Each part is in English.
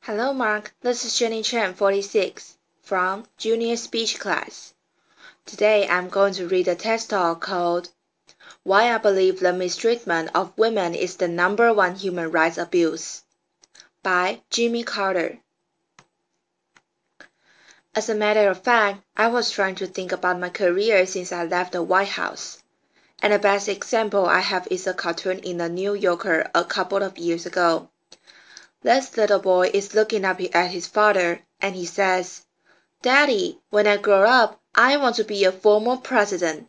Hello, Mark. This is Jenny Chen, 46, from Junior Speech Class. Today I'm going to read a TED Talk called Why I Believe the Mistreatment of Women is the #1 Human Rights Abuse by Jimmy Carter. As a matter of fact, I was trying to think about my career since I left the White House. And the best example I have is a cartoon in the New Yorker a couple of years ago. This little boy is looking up at his father, and he says, "Daddy, when I grow up, I want to be a former president."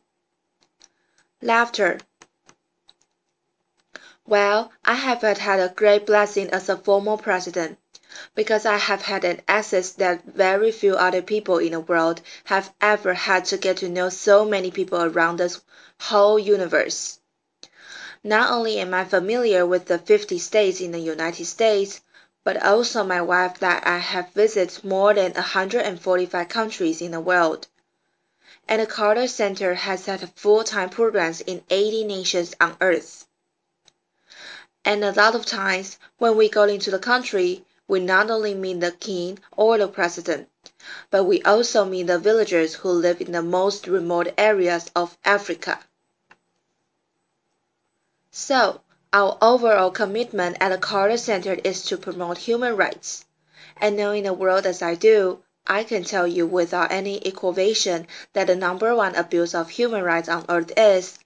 Laughter. Well, I have had a great blessing as a former president, because I have had an access that very few other people in the world have ever had to get to know so many people around this whole universe. Not only am I familiar with the 50 states in the United States, but also my wife that I have visited more than 145 countries in the world. And the Carter Center has had full-time programs in 80 nations on Earth. And a lot of times, when we go into the country, we not only meet the king or the president, but we also meet the villagers who live in the most remote areas of Africa. So, our overall commitment at the Carter Center is to promote human rights. And knowing the world as I do, I can tell you without any equivocation that the #1 abuse of human rights on earth is,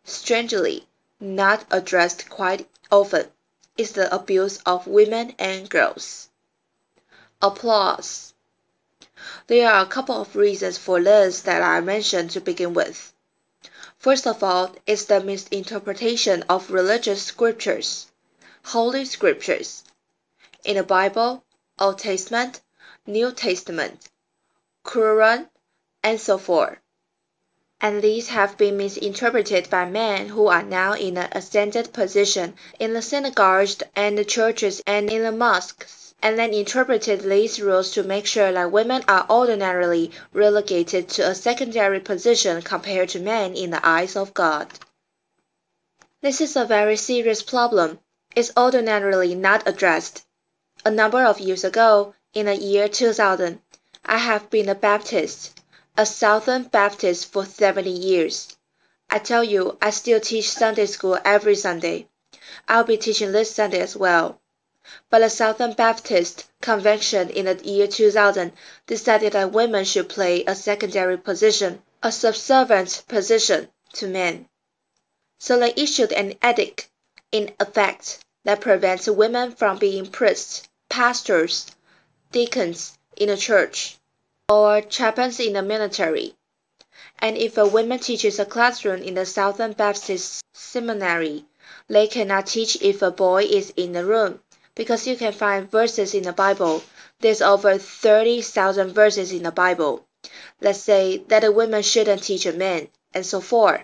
strangely, not addressed quite often, is the abuse of women and girls. Applause. There are a couple of reasons for this that I mentioned to begin with. First of all is the misinterpretation of religious scriptures, holy scriptures. In the Bible, Old Testament, New Testament, Quran, and so forth. And these have been misinterpreted by men who are now in an ascended position in the synagogues and the churches and in the mosques, and then interpreted these rules to make sure that women are ordinarily relegated to a secondary position compared to men in the eyes of God. This is a very serious problem. It's ordinarily not addressed. A number of years ago, in the year 2000, I have been a Baptist, a Southern Baptist for 70 years. I tell you, I still teach Sunday school every Sunday. I'll be teaching this Sunday as well. But the Southern Baptist Convention in the year 2000 decided that women should play a secondary position, a subservient position, to men. So they issued an edict, in effect, that prevents women from being priests, pastors, deacons in a church, or chaplains in the military. And if a woman teaches a classroom in the Southern Baptist Seminary, they cannot teach if a boy is in the room, because you can find verses in the Bible. There's over 30,000 verses in the Bible that say that a woman shouldn't teach a man, and so forth.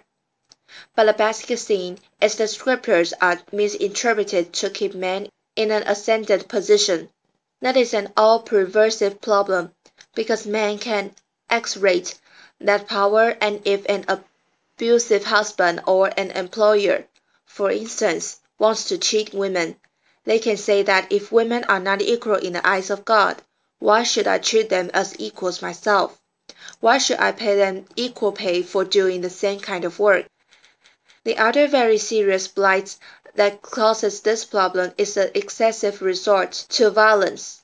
But the basic thing is the scriptures are misinterpreted to keep men in an ascended position. That is an all-pervasive problem, because men can exert that power, and if an abusive husband or an employer, for instance, wants to cheat women, they can say that if women are not equal in the eyes of God, why should I treat them as equals myself? Why should I pay them equal pay for doing the same kind of work? The other very serious blight that causes this problem is the excessive resort to violence,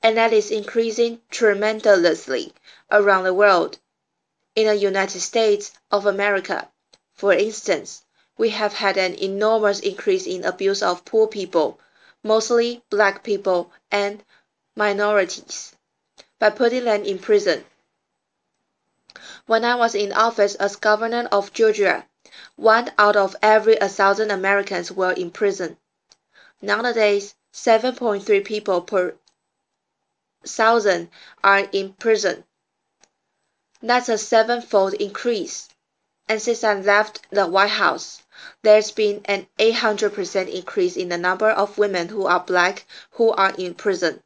and that is increasing tremendously around the world. In the United States of America, for instance, we have had an enormous increase in abuse of poor people, mostly black people and minorities, by putting them in prison. When I was in office as governor of Georgia, 1 out of every 1,000 Americans were in prison. Nowadays, 7.3 people per 1,000 are in prison. That's a 7-fold increase. And since I left the White House, there's been an 800% increase in the number of women who are black who are in prison.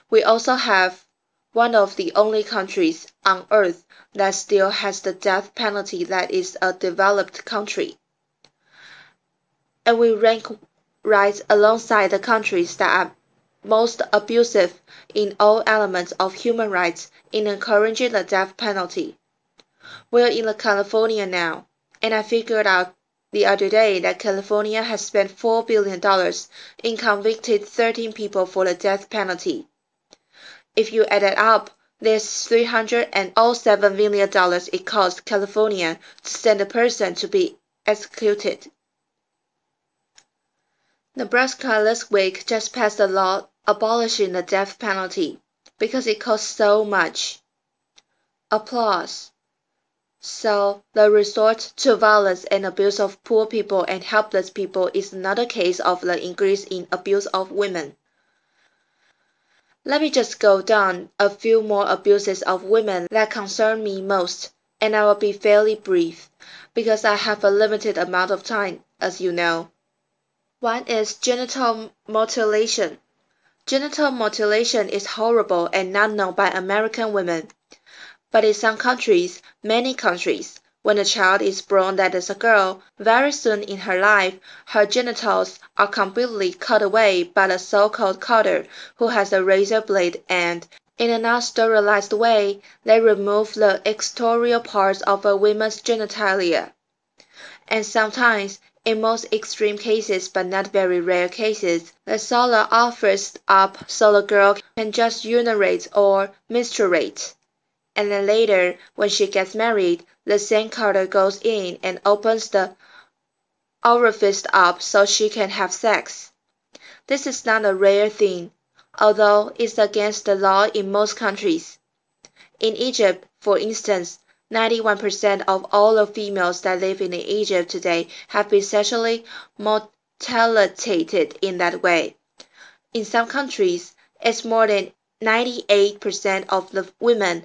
We also have one of the only countries on earth that still has the death penalty that is a developed country. And we rank right alongside the countries that are most abusive in all elements of human rights in encouraging the death penalty. We're in California now, and I figured out the other day that California has spent $4 billion in convicted 13 people for the death penalty. If you add it up, there's $307 million it cost California to send a person to be executed. Nebraska this week just passed a law abolishing the death penalty because it costs so much. Applause. So, the resort to violence and abuse of poor people and helpless people is another case of the increase in abuse of women. Let me just go down a few more abuses of women that concern me most, and I will be fairly brief, because I have a limited amount of time, as you know. One is genital mutilation. Genital mutilation is horrible and not known by American women. But in some countries, many countries, when a child is born that is a girl, very soon in her life, her genitals are completely cut away by the so-called cutter who has a razor blade and, in a non-sterilized way, they remove the exterior parts of a woman's genitalia. And sometimes, in most extreme cases but not very rare cases, the seller offers up so the girl can just urinate or menstruate. And then later, when she gets married, the same cutter goes in and opens the orifice up so she can have sex. This is not a rare thing, although it's against the law in most countries. In Egypt, for instance, 91% of all the females that live in Egypt today have been sexually mutilated in that way. In some countries, it's more than 98% of the women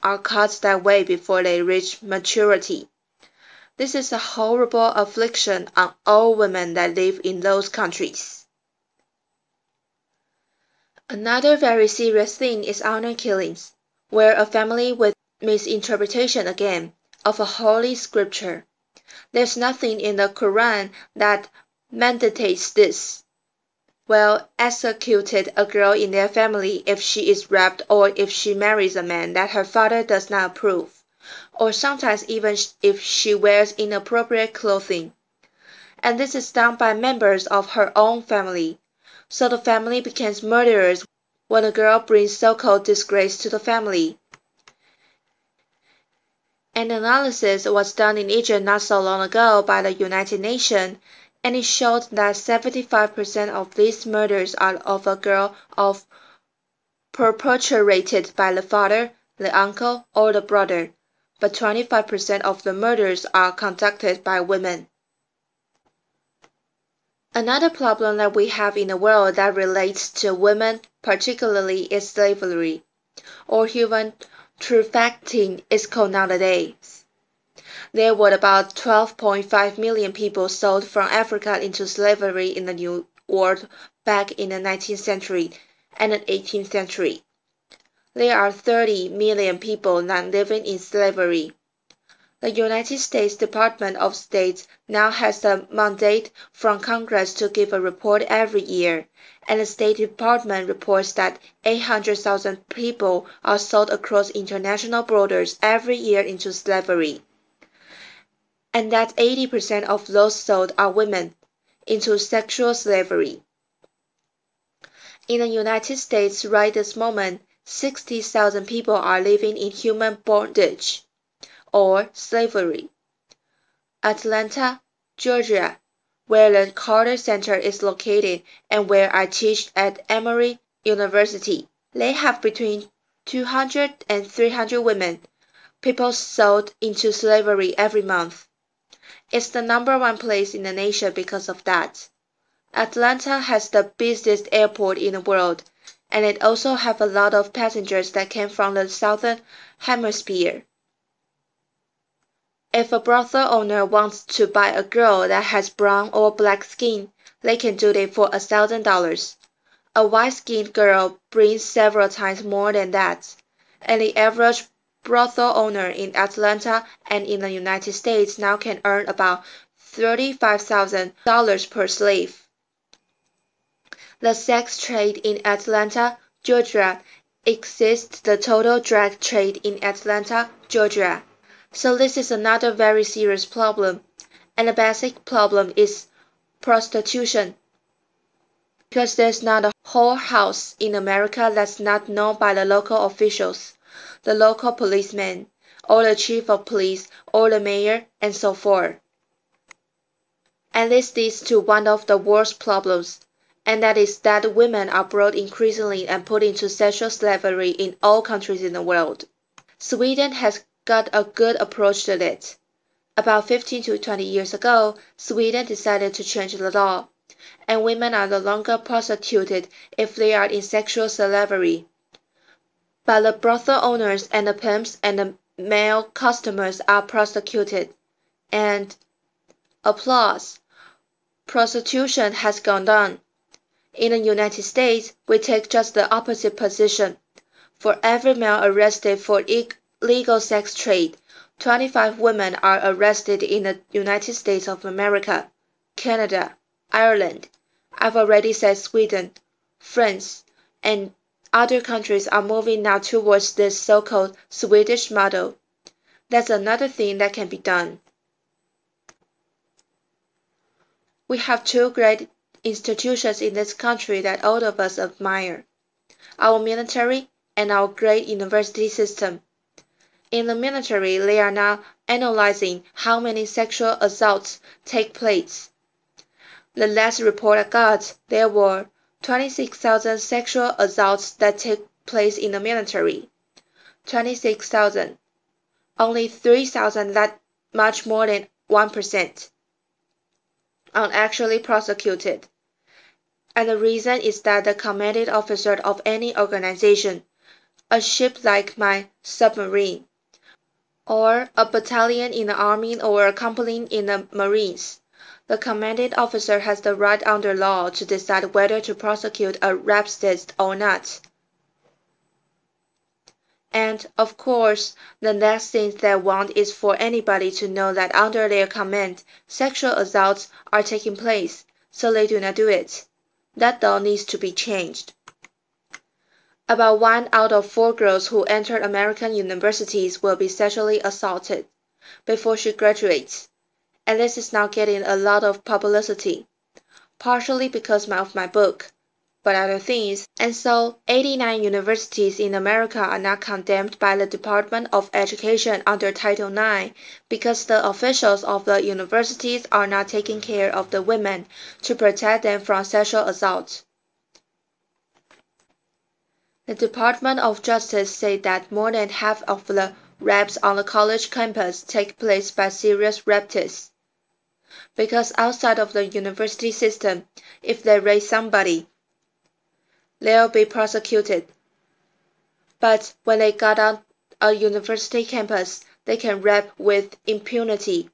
are cut that way before they reach maturity. This is a horrible affliction on all women that live in those countries. Another very serious thing is honor killings, where a family with misinterpretation again of a holy scripture. There's nothing in the Quran that mandates this. Executed a girl in their family if she is raped or if she marries a man that her father does not approve, or sometimes even if she wears inappropriate clothing. And this is done by members of her own family. So the family becomes murderers when a girl brings so-called disgrace to the family. An analysis was done in Egypt not so long ago by the United Nations, and it showed that 75% of these murders are of a girl perpetrated by the father, the uncle, or the brother, but 25% of the murders are conducted by women. Another problem that we have in the world that relates to women particularly is slavery, or human trafficking is called nowadays. There were about 12.5 million people sold from Africa into slavery in the New World back in the 19th century and the 18th century. There are 30 million people now living in slavery. The United States Department of State now has a mandate from Congress to give a report every year, and the State Department reports that 800,000 people are sold across international borders every year into slavery, and that 80% of those sold are women into sexual slavery. In the United States right this moment, 60,000 people are living in human bondage or slavery. Atlanta, Georgia, where the Carter Center is located and where I teach at Emory University, they have between 200 and 300 women, people sold into slavery every month. It's the #1 place in the nation because of that. Atlanta has the busiest airport in the world, and it also has a lot of passengers that came from the southern hemisphere. If a brothel owner wants to buy a girl that has brown or black skin, they can do it for $1,000. A white-skinned girl brings several times more than that, and the average brothel owner in Atlanta and in the United States now can earn about $35,000 per slave. the sex trade in Atlanta, Georgia exceeds the total drug trade in Atlanta, Georgia. So this is another very serious problem, and the basic problem is prostitution. Because there's not a whorehouse in America that's not known by the local officials, the local policeman, or the chief of police, or the mayor, and so forth. And this leads to one of the worst problems, and that is that women are brought increasingly and put into sexual slavery in all countries in the world. Sweden has got a good approach to it. About 15 to 20 years ago, Sweden decided to change the law, and women are no longer prostituted if they are in sexual slavery. But the brothel owners and the pimps and the male customers are prosecuted, and applause. Prostitution has gone down. In the United States, we take just the opposite position. For every male arrested for illegal sex trade, 25 women are arrested in the United States of America, Canada, Ireland. I've already said Sweden, France, and other countries are moving now towards this so-called Swedish model. That's another thing that can be done. We have two great institutions in this country that all of us admire, our military and our great university system. In the military, they are now analyzing how many sexual assaults take place. The last report I got, there were 26,000 sexual assaults that took place in the military. 26,000. Only 3,000, that much more than 1%. Are actually prosecuted. And the reason is that the commanding officer of any organization, a ship like my submarine, or a battalion in the army or a company in the marines, the commanding officer has the right under law to decide whether to prosecute a rapist or not. And, of course, the last thing they want is for anybody to know that under their command, sexual assaults are taking place, so they do not do it. That law needs to be changed. About 1 out of 4 girls who enter American universities will be sexually assaulted before she graduates, and this is now getting a lot of publicity, partially because of my book, but other things, and so 89 universities in America are not condemned by the Department of Education under Title IX because the officials of the universities are not taking care of the women to protect them from sexual assault. The Department of Justice said that more than half of the rapes on the college campus take place by serious rapists. Because outside of the university system, if they rape somebody, they'll be prosecuted. But when they got on a university campus, they can rape with impunity.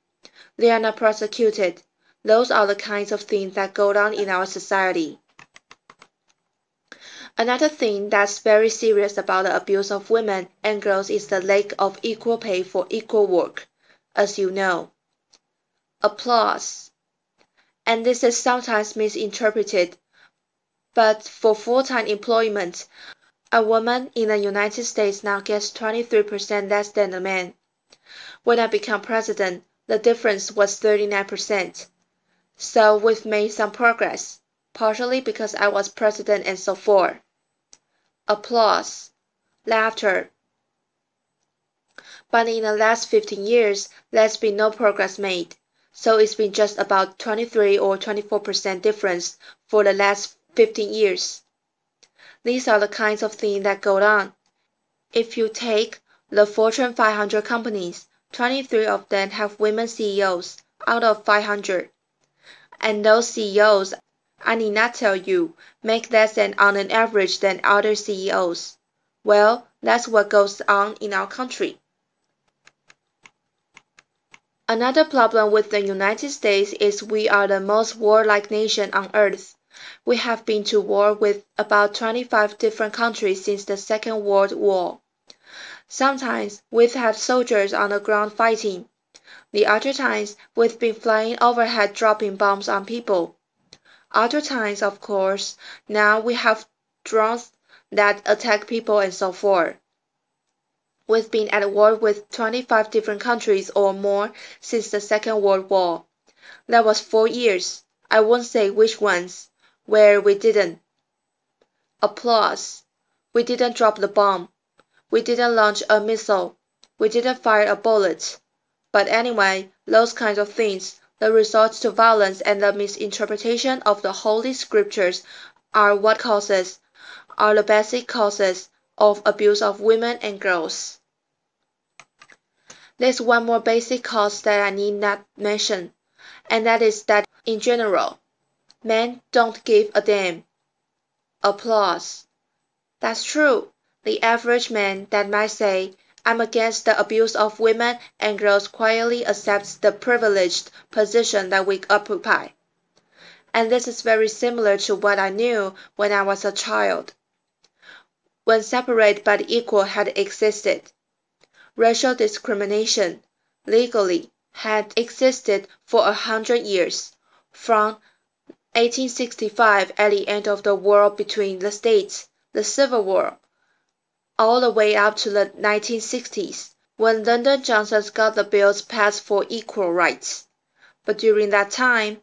They are not prosecuted. Those are the kinds of things that go on in our society. Another thing that's very serious about the abuse of women and girls is the lack of equal pay for equal work, as you know. Applause. And this is sometimes misinterpreted. But for full-time employment, a woman in the United States now gets 23% less than a man. When I became president, the difference was 39%. So we've made some progress, partially because I was president and so forth. Applause. Laughter. But in the last 15 years, there's been no progress made. So it's been just about 23 or 24% difference for the last 15 years. These are the kinds of things that go on. If you take the Fortune 500 companies, 23 of them have women CEOs out of 500. And those CEOs, I need not tell you, make less than on an average than other CEOs. Well, that's what goes on in our country. Another problem with the United States is we are the most warlike nation on earth. We have been to war with about 25 different countries since the Second World War. Sometimes we've had soldiers on the ground fighting. The other times we've been flying overhead dropping bombs on people. Other times, of course, now we have drones that attack people and so forth. We've been at war with 25 different countries or more since the Second World War. That was 4 years. I won't say which ones, where we didn't. Applause. We didn't drop the bomb. We didn't launch a missile. We didn't fire a bullet. But anyway, those kinds of things, the results to violence and the misinterpretation of the Holy Scriptures are the basic causes of abuse of women and girls. There's one more basic cause that I need not mention, and that is that in general, men don't give a damn. Applause. That's true. The average man that might say, I'm against the abuse of women and girls quietly accepts the privileged position that we occupy. And this is very similar to what I knew when I was a child. When separate but equal had existed, racial discrimination, legally, had existed for 100 years, from 1865 at the end of the war between the states, the Civil War, all the way up to the 1960s, when Lyndon Johnson got the bills passed for equal rights. But during that time,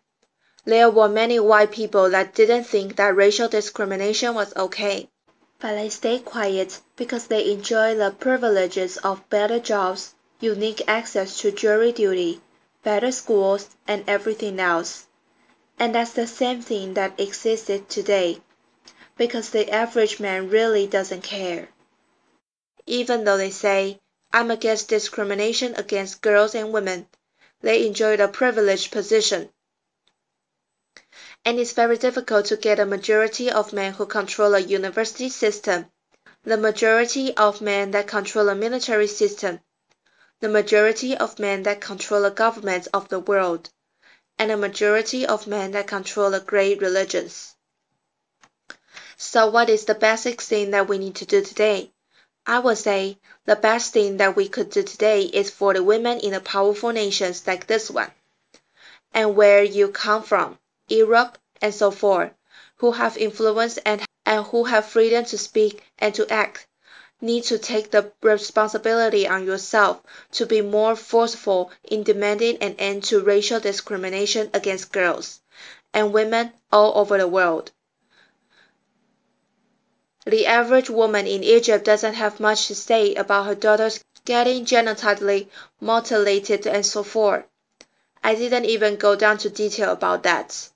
there were many white people that didn't think that racial discrimination was okay. But they stayed quiet because they enjoy the privileges of better jobs, unique access to jury duty, better schools, and everything else. And that's the same thing that existed today, because the average man really doesn't care. Even though they say, I'm against discrimination against girls and women, they enjoy the privileged position. And it's very difficult to get a majority of men who control a university system, the majority of men that control a military system, the majority of men that control the governments of the world, and a majority of men that control the great religions. So what is the basic thing that we need to do today? I would say the best thing that we could do today is for the women in the powerful nations like this one, and where you come from, Europe, and so forth, who have influence and who have freedom to speak and to act, need to take the responsibility on yourself to be more forceful in demanding an end to racial discrimination against girls and women all over the world. The average woman in Egypt doesn't have much to say about her daughters getting genitally mutilated and so forth. I didn't even go down to detail about that.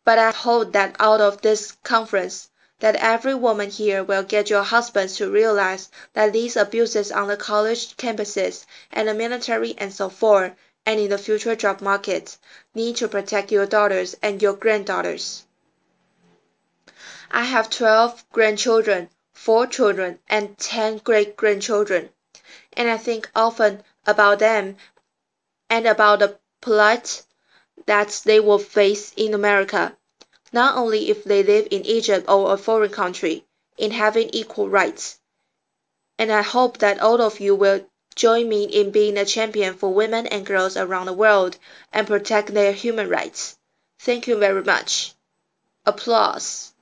But I hope that out of this conference, that every woman here will get your husbands to realize that these abuses on the college campuses and the military and so forth, and in the future job market, need to protect your daughters and your granddaughters. I have 12 grandchildren, 4 children, and 10 great-grandchildren, and I think often about them and about the plight that they will face in America, not only if they live in Egypt or a foreign country, in having equal rights. And I hope that all of you will join me in being a champion for women and girls around the world and protect their human rights. Thank you very much. Applause.